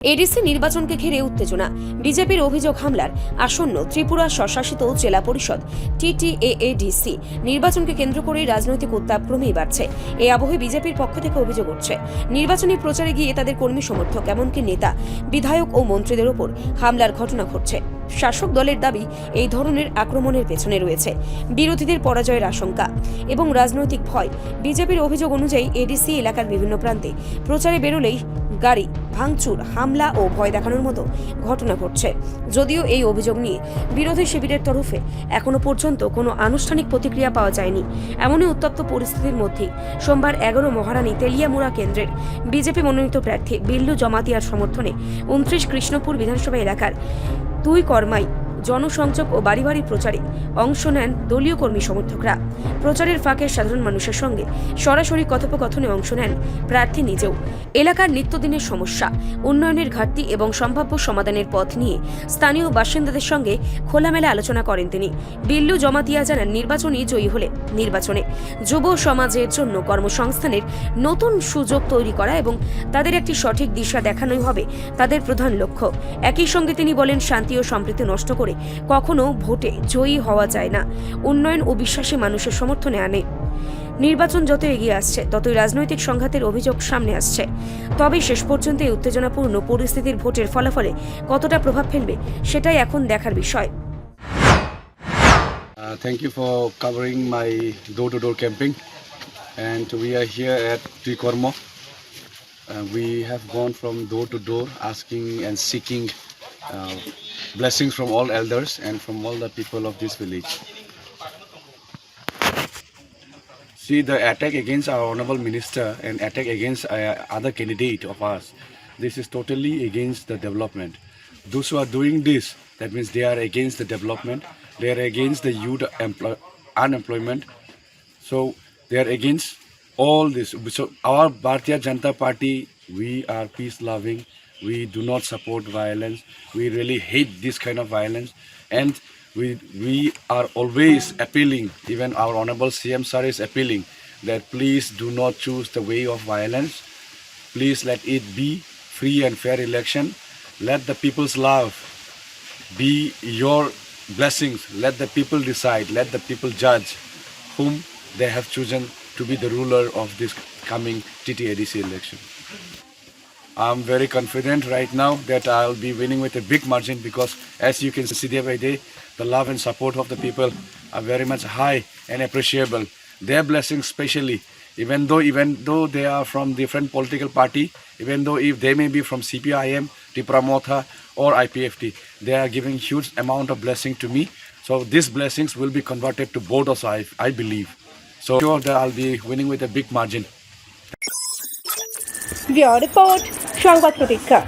ADC নির্বাচনকে ঘিরে উত্তেজনা। বিজেপির অভিযোগ হামলার আসন্ন ত্রিপুরা স্বশাসিত জেলা পরিষদ TTAADC নির্বাচনকে কেন্দ্র করে রাজনৈতিক উত্তাপ ক্রমেই বাড়ছে। এই আবহে বিজেপির পক্ষ থেকে অভিযোগ উঠছে, নির্বাচনী প্রচারে গিয়ে তাদের কর্মী সমর্থক এমনকি নেতা, বিধায়ক ও মন্ত্রীদের ওপর হামলার ঘটনা ঘটছে। শাসক দলের দাবি, এই ধরনের আক্রমণের পেছনে রয়েছে বিরোধীদের পরাজয়ের আশঙ্কা এবং রাজনৈতিক ভয়। বিজেপির অভিযোগ অনুযায়ী এডিসি এলাকার বিভিন্ন প্রান্তে প্রচারে বেরোলেই গাড়ি ভাঙচুর, হামলা ও ভয় দেখানোর মতো ঘটনা ঘটছে। যদিও এই অভিযোগ নিয়ে বিরোধী শিবিরের তরফে এখনো পর্যন্ত কোনো আনুষ্ঠানিক প্রতিক্রিয়া পাওয়া যায়নি। এমনই উত্তপ্ত পরিস্থিতির মধ্যে সোমবার 11 মহারানী তেলিয়ামুড়া কেন্দ্রের বিজেপি মনোনীত প্রার্থী বিল্লু জমাতিয়ার সমর্থনে 29 কৃষ্ণপুর বিধানসভা এলাকার 2 কর্মাই জনসংযোগ ও বাড়ি বাড়ি প্রচারে অংশ নেন দলীয় কর্মী সমর্থকরা। প্রচারের ফাঁকে সাধারণ মানুষের সঙ্গে সরাসরি কথোপকথনে অংশ নেন প্রার্থী নিজেও। এলাকার নিত্যদিনের সমস্যা, উন্নয়নের ঘাটতি এবং সম্ভাব্য সমাধানের পথ নিয়ে স্থানীয় বাসিন্দাদের সঙ্গে খোলামেলা আলোচনা করেন তিনি। বিল্লু জমাতিয়া জানান, নির্বাচনে জয়ী হলে নির্বাচনে যুব সমাজের জন্য কর্মসংস্থানের নতুন সুযোগ তৈরি করা এবং তাদের একটি সঠিক দিশা দেখানোই হবে তাদের প্রধান লক্ষ্য। একই সঙ্গে তিনি বলেন, শান্তি ও সম্প্রীতি নষ্ট করে কখনো ভোটে জয়ী হওয়া যায় না। উন্নয়ন ও বিশ্বাসী মানুষের সমর্থনে আনে। নির্বাচন যত এগিয়ে আসছে ততই রাজনৈতিক সংঘাতের অভিযোগ সামনে আসছে। তবে শেষ পর্যন্ত এই উত্তেজনাপূর্ণ পরিস্থিতির ভোটের ফলাফলে কতটা প্রভাব ফেলবে সেটাই এখন দেখার বিষয়। Thank you for covering my door-to-door camping, and we are here at Trikormo. We have gone from door to door asking and seeking blessings from all elders and from all the people of this village. See, the attack against our honorable minister and attack against other candidate of us, this is totally against the development. Those who are doing this, that means they are against the development, they are against the youth unemployment, so they are against all this. So our Bharatiya Janata Party, we are peace loving, we do not support violence, we really hate this kind of violence, and we are always appealing, even our honorable CM sir is appealing that please do not choose the way of violence. Please let it be free and fair election. Let the people's love be your blessings. Let the people decide, let the people judge whom they have chosen to be the ruler of this coming TTADC election. I'm very confident right now that I'll be winning with a big margin, because as you can see day by day, the love and support of the people are very much high and appreciable. Their blessings especially, even though they are from different political party, even though if they may be from CPIM, Tripura Motha or IPFT, they are giving huge amount of blessing to me. So these blessings will be converted to both also, I believe. So sure that I'll be winning with a big margin. Report সংবাদ প্রতীক্ষা।